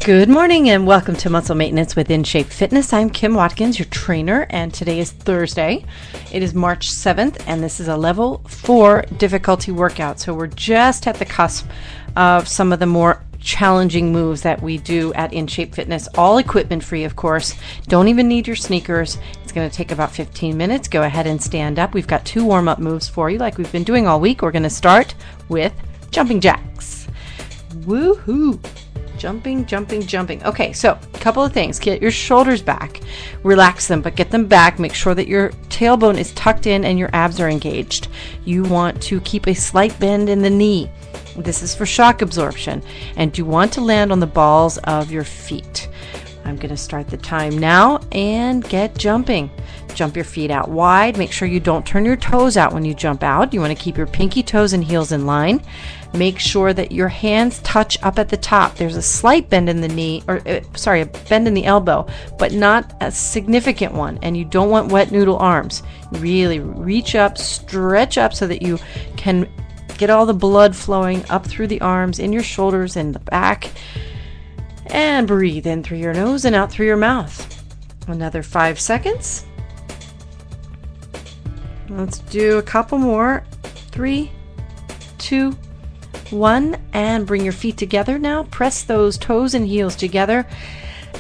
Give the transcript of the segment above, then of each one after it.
Good morning and welcome to Muscle Maintenance with In Shape Fitness. I'm Kim Watkins, your trainer, and today is Thursday. It is March 7th, and this is a level 4 difficulty workout. So we're just at the cusp of some of the more challenging moves that we do at In Shape Fitness, all equipment free, of course. Don't even need your sneakers. It's going to take about 15 minutes. Go ahead and stand up. We've got 2 warm-up moves for you like we've been doing all week. We're going to start with jumping jacks. Woohoo! Jumping. Okay, so a couple of things. Get your shoulders back. Relax them, but get them back. Make sure that your tailbone is tucked in and your abs are engaged. You want to keep a slight bend in the knee. This is for shock absorption. And you want to land on the balls of your feet. I'm going to start the time now and get jumping. Jump your feet out wide. Make sure you don't turn your toes out when you jump out. You want to keep your pinky toes and heels in line. Make sure that your hands touch up at the top. There's a slight bend in the knee, a bend in the elbow, but not a significant one. And you don't want wet noodle arms. Really reach up, stretch up so that you can get all the blood flowing up through the arms, in your shoulders, and the back. And breathe in through your nose and out through your mouth. Another 5 seconds. Let's do a couple more. 3, 2, 1, and bring your feet together now. Press those toes and heels together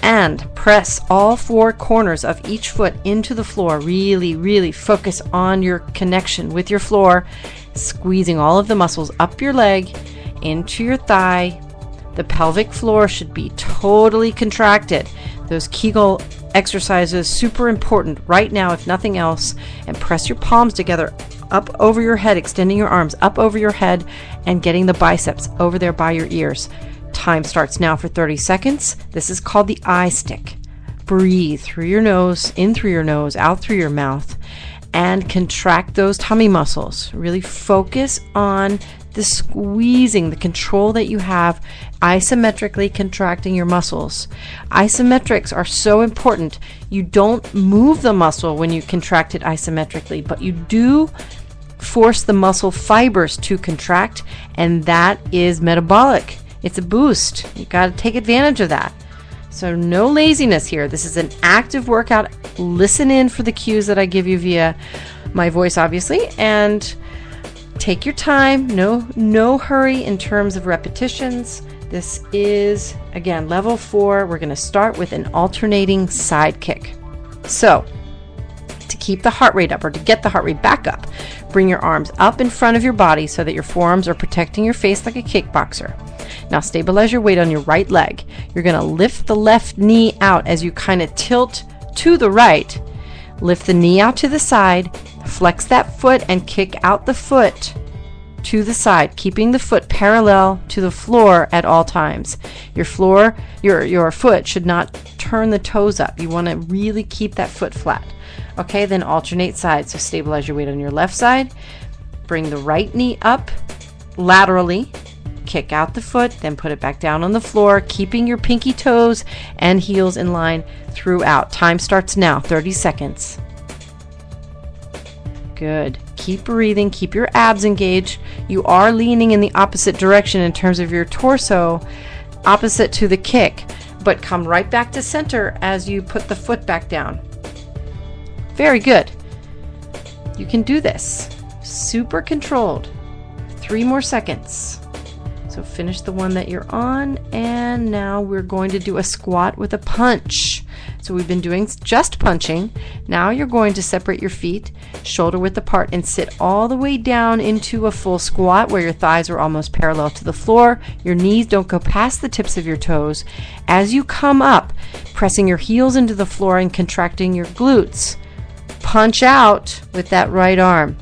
and press all 4 corners of each foot into the floor. Really focus on your connection with your floor, squeezing all of the muscles up your leg, into your thigh. The pelvic floor should be totally contracted. Those Kegel exercises, super important right now, if nothing else. And press your palms together up over your head, extending your arms up over your head and getting the biceps over there by your ears. Time starts now for 30 seconds. This is called the I stick. Breathe through your nose, in through your nose, out through your mouth, and contract those tummy muscles. Really focus on the squeezing, the control that you have, isometrically contracting your muscles. Isometrics are so important. You don't move the muscle when you contract it isometrically, but you do force the muscle fibers to contract, and that is metabolic. It's a boost. You got to take advantage of that. So no laziness here. This is an active workout. Listen in for the cues that I give you via my voice, obviously, and take your time. No hurry in terms of repetitions. This is, again, level 4. We're going to start with an alternating side kick. So to keep the heart rate up, or to get the heart rate back up, bring your arms up in front of your body so that your forearms are protecting your face like a kickboxer. Now stabilize your weight on your right leg. You're going to lift the left knee out as you kind of tilt to the right. Lift the knee out to the side, flex that foot, and kick out the foot to the side, keeping the foot parallel to the floor at all times. Your foot should not turn the toes up. You want to really keep that foot flat. Okay, then alternate sides. So stabilize your weight on your left side. Bring the right knee up laterally. Kick out the foot, then put it back down on the floor, keeping your pinky toes and heels in line throughout. Time starts now, 30 seconds. Good. Keep breathing, keep your abs engaged. You are leaning in the opposite direction in terms of your torso, opposite to the kick, but come right back to center as you put the foot back down. Very good. You can do this. Super controlled. 3 more seconds. So finish the one that you're on, and now we're going to do a squat with a punch. So we've been doing just punching. Now you're going to separate your feet, shoulder width apart, and sit all the way down into a full squat where your thighs are almost parallel to the floor. Your knees don't go past the tips of your toes. As you come up, pressing your heels into the floor and contracting your glutes. Punch out with that right arm.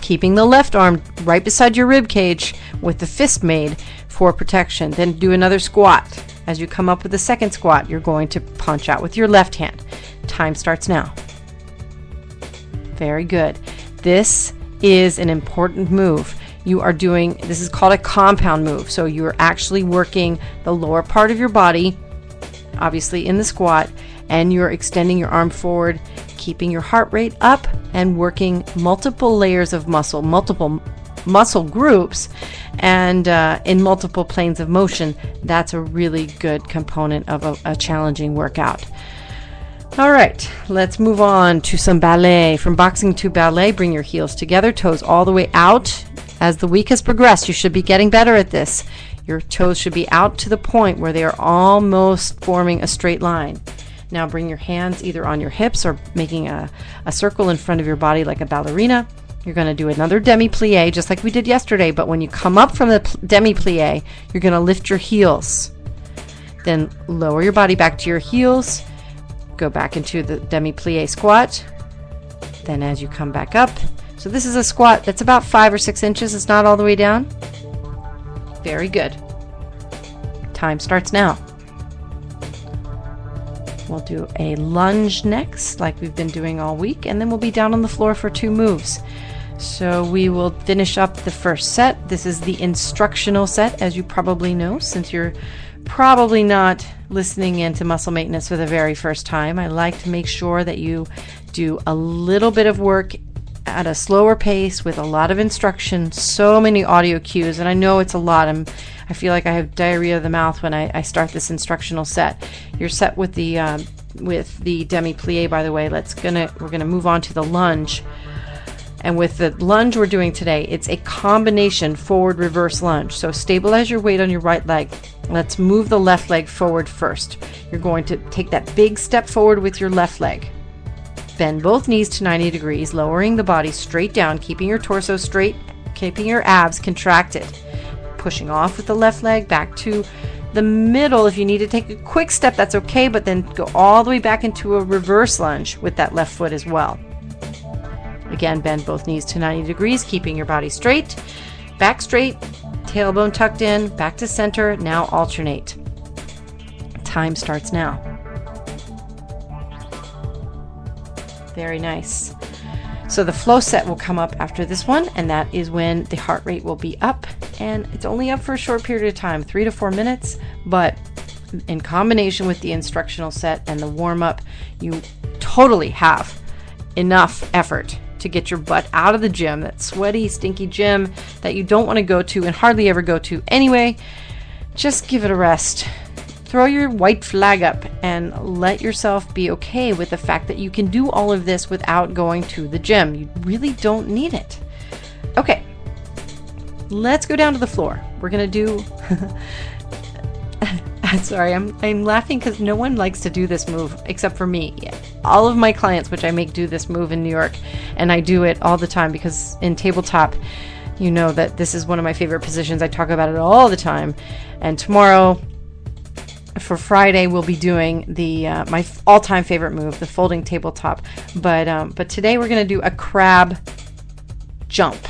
Keeping the left arm right beside your rib cage with the fist made for protection. Then do another squat. As you come up with the second squat, you're going to punch out with your left hand. Time starts now. Very good. This is an important move. This is called a compound move. So you're actually working the lower part of your body, obviously in the squat, and you're extending your arm forward, keeping your heart rate up, and working multiple layers of muscle, multiple muscle groups and in multiple planes of motion, that's a really good component of a challenging workout. All right, let's move on to some ballet. From boxing to ballet, bring your heels together, toes all the way out. As the week has progressed, you should be getting better at this. Your toes should be out to the point where they are almost forming a straight line. Now bring your hands either on your hips or making a circle in front of your body like a ballerina. You're going to do another demi-plie just like we did yesterday, but when you come up from the demi-plie, you're going to lift your heels. Then lower your body back to your heels. Go back into the demi-plie squat. Then as you come back up, so this is a squat that's about 5 or 6 inches. It's not all the way down. Very good. Time starts now. We'll do a lunge next, like we've been doing all week, and then we'll be down on the floor for 2 moves. So we will finish up the first set. This is the instructional set, as you probably know, since you're probably not listening into muscle maintenance for the very first time. I like to make sure that you do a little bit of work at a slower pace with a lot of instruction, so many audio cues, and I know it's a lot. I feel like I have diarrhea of the mouth when I start this instructional set. You're set with the demi-plie, by the way. We're gonna move on to the lunge. And with the lunge we're doing today, it's a combination forward reverse lunge. So stabilize your weight on your right leg. Let's move the left leg forward first. You're going to take that big step forward with your left leg. Bend both knees to 90 degrees, lowering the body straight down, keeping your torso straight, keeping your abs contracted. Pushing off with the left leg back to the middle. If you need to take a quick step, that's okay, but then go all the way back into a reverse lunge with that left foot as well. Again, bend both knees to 90 degrees, keeping your body straight, back straight, tailbone tucked in, back to center. Now alternate. Time starts now. Very nice. So the flow set will come up after this one, and that is when the heart rate will be up, and it's only up for a short period of time, 3 to 4 minutes, but in combination with the instructional set and the warm-up, you totally have enough effort to get your butt out of the gym, that sweaty, stinky gym that you don't want to go to and hardly ever go to anyway. Just give it a rest. Throw your white flag up and let yourself be okay with the fact that you can do all of this without going to the gym. You really don't need it. Okay, let's go down to the floor. We're gonna do sorry, I'm laughing because no one likes to do this move except for me. All of my clients, which I make, do this move in New York, and I do it all the time because in tabletop, you know that this is one of my favorite positions. I talk about it all the time. And tomorrow, for Friday, we'll be doing the my all-time favorite move, the folding tabletop. But today we're going to do a crab jump,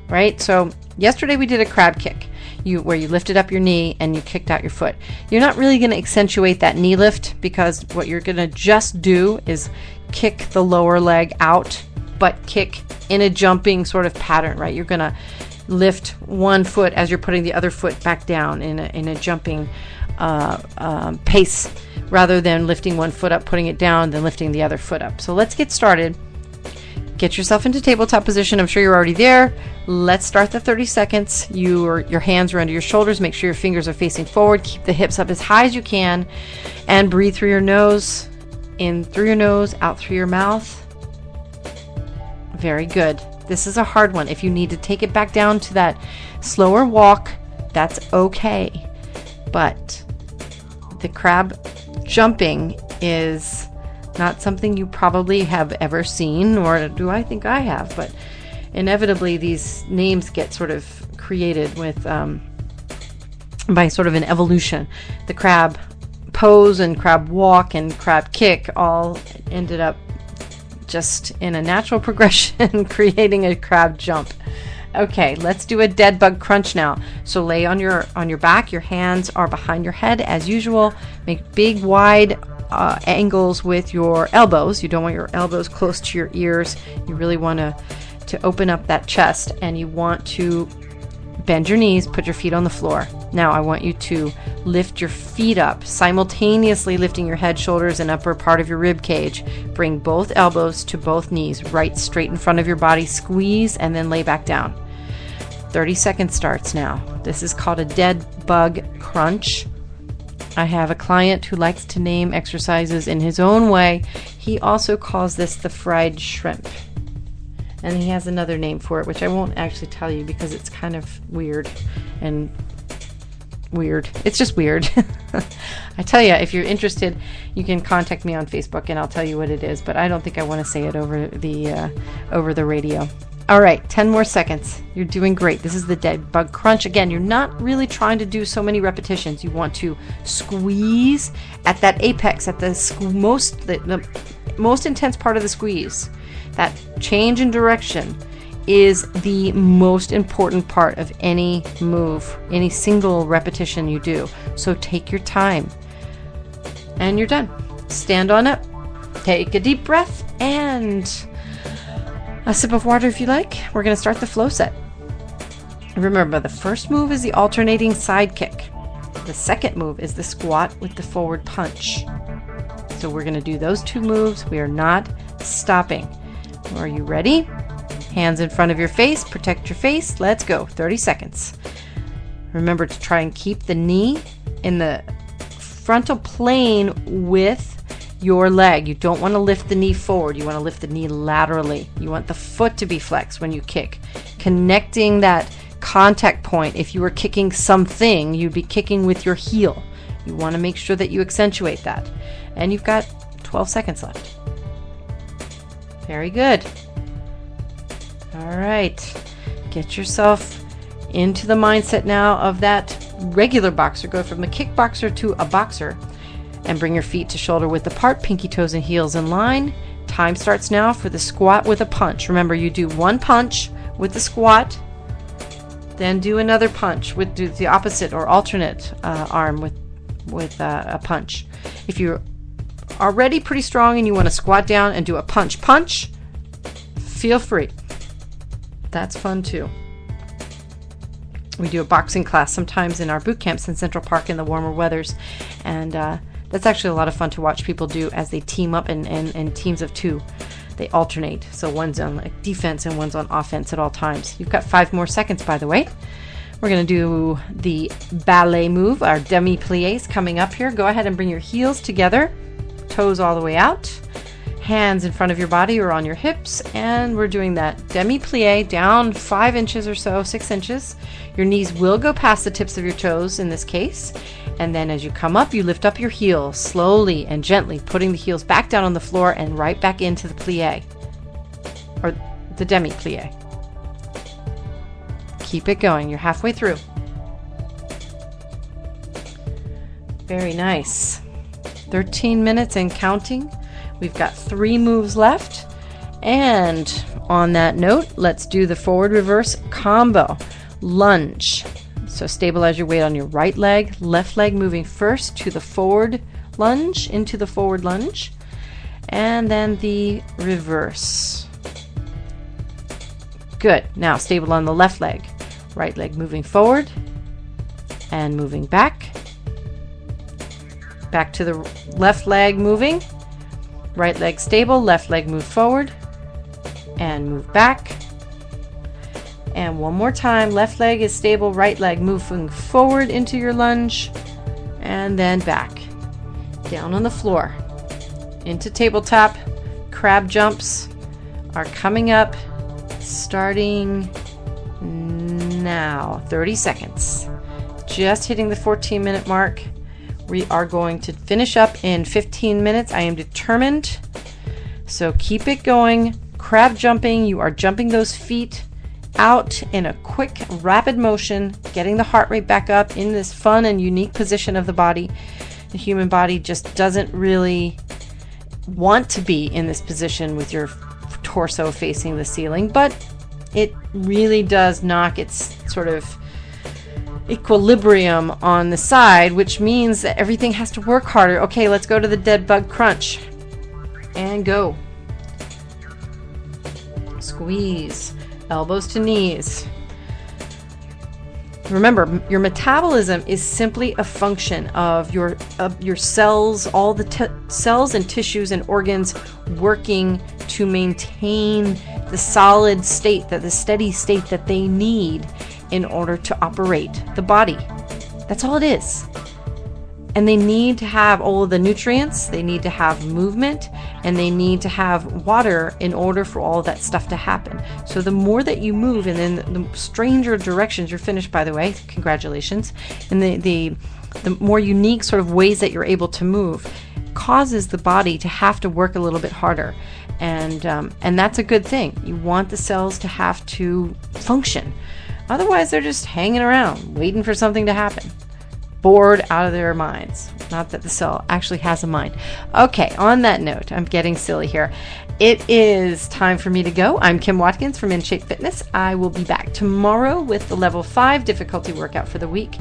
right? So yesterday we did a crab kick, where you lifted up your knee and you kicked out your foot. You're not really going to accentuate that knee lift because what you're going to just do is kick the lower leg out, but kick in a jumping sort of pattern, right? You're going to lift one foot as you're putting the other foot back down in a jumping pace, rather than lifting one foot up, putting it down, then lifting the other foot up. So let's get started. Get yourself into tabletop position. I'm sure you're already there. Let's start the 30 seconds. Your hands are under your shoulders. Make sure your fingers are facing forward. Keep the hips up as high as you can, and breathe through your nose. In through your nose, out through your mouth. Very good. This is a hard one. If you need to take it back down to that slower walk, that's okay. But the crab jumping is not something you probably have ever seen, nor do I think I have, but inevitably these names get sort of created with by sort of an evolution. The crab pose and crab walk and crab kick all ended up just in a natural progression creating a crab jump. Okay, let's do a dead bug crunch now. So lay on your back, your hands are behind your head as usual. Make big wide angles with your elbows. You don't want your elbows close to your ears. You really want to open up that chest, and you want to bend your knees, put your feet on the floor. Now I want you to lift your feet up, simultaneously lifting your head, shoulders, and upper part of your rib cage. Bring both elbows to both knees, right straight in front of your body, squeeze, and then lay back down. 30 seconds starts now. This is called a dead bug crunch. I have a client who likes to name exercises in his own way. He also calls this the fried shrimp. And he has another name for it, which I won't actually tell you because it's kind of weird and weird. It's just weird. I tell you, if you're interested, you can contact me on Facebook and I'll tell you what it is, but I don't think I want to say it over the radio. All right, 10 more seconds. You're doing great. This is the dead bug crunch. Again, you're not really trying to do so many repetitions. You want to squeeze at that apex, at the most intense part of the squeeze. That change in direction is the most important part of any move, any single repetition you do. So take your time. And you're done. Stand on up. Take a deep breath and a sip of water if you like. We're going to start the flow set. Remember, the first move is the alternating side kick. The second move is the squat with the forward punch. So we're going to do those two moves. We are not stopping. Are you ready? Hands in front of your face. Protect your face. Let's go. 30 seconds. Remember to try and keep the knee in the frontal plane with your leg. You don't want to lift the knee forward. You want to lift the knee laterally. You want the foot to be flexed when you kick. Connecting that contact point. If you were kicking something, you'd be kicking with your heel. You want to make sure that you accentuate that. And you've got 12 seconds left. Very good. All right. Get yourself into the mindset now of that regular boxer. Go from a kickboxer to a boxer. And bring your feet to shoulder width apart, pinky toes and heels in line. Time starts now for the squat with a punch. Remember, you do one punch with the squat, then do another punch with the opposite or alternate arm with a punch. If you're already pretty strong and you want to squat down and do a punch, feel free. That's fun too. We do a boxing class sometimes in our boot camps in Central Park in the warmer weathers, and that's actually a lot of fun to watch people do as they team up in teams of two. They alternate. So one's on defense and one's on offense at all times. You've got 5 more seconds, by the way. We're going to do the ballet move, our demi-pliés coming up here. Go ahead and bring your heels together, toes all the way out, hands in front of your body or on your hips, and we're doing that demi-plié down 5 inches or so, 6 inches. Your knees will go past the tips of your toes in this case. And then as you come up, you lift up your heels slowly and gently, putting the heels back down on the floor and right back into the plie, or the demi-plie. Keep it going. You're halfway through. Very nice. 13 minutes and counting. We've got 3 moves left. And on that note, let's do the forward reverse combo. Lunge. So stabilize your weight on your right leg, left leg moving first to the forward lunge, into the forward lunge, and then the reverse. Good. Now stable on the left leg. Right leg moving forward and moving back. Back to the left leg moving. Right leg stable, left leg move forward and move back. And one more time, left leg is stable, right leg moving forward into your lunge, and then back. Down on the floor. Into tabletop. Crab jumps are coming up, starting now. 30 seconds. Just hitting the 14-minute mark. We are going to finish up in 15 minutes. I am determined. So keep it going. Crab jumping. You are jumping those feet out in a quick, rapid motion, getting the heart rate back up in this fun and unique position of the body. The human body just doesn't really want to be in this position with your torso facing the ceiling, but it really does knock its sort of equilibrium on the side, which means that everything has to work harder. Okay, let's go to the dead bug crunch. And go. Squeeze. Elbows to knees. Remember, your metabolism is simply a function of your cells, all the cells and tissues and organs working to maintain the solid state, the steady state that they need in order to operate the body. That's all it is. And they need to have all of the nutrients, they need to have movement, and they need to have water in order for all of that stuff to happen. So the more that you move, and then the stranger directions, you're finished, by the way, congratulations, and the more unique sort of ways that you're able to move causes the body to have to work a little bit harder. And that's a good thing. You want the cells to have to function. Otherwise, they're just hanging around, waiting for something to happen. Bored out of their minds. Not that the cell actually has a mind. Okay, on that note, I'm getting silly here. It is time for me to go. I'm Kim Watkins from In Shape Fitness. I will be back tomorrow with the level 5 difficulty workout for the week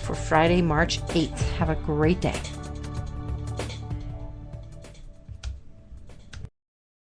for Friday, March 8th. Have a great day.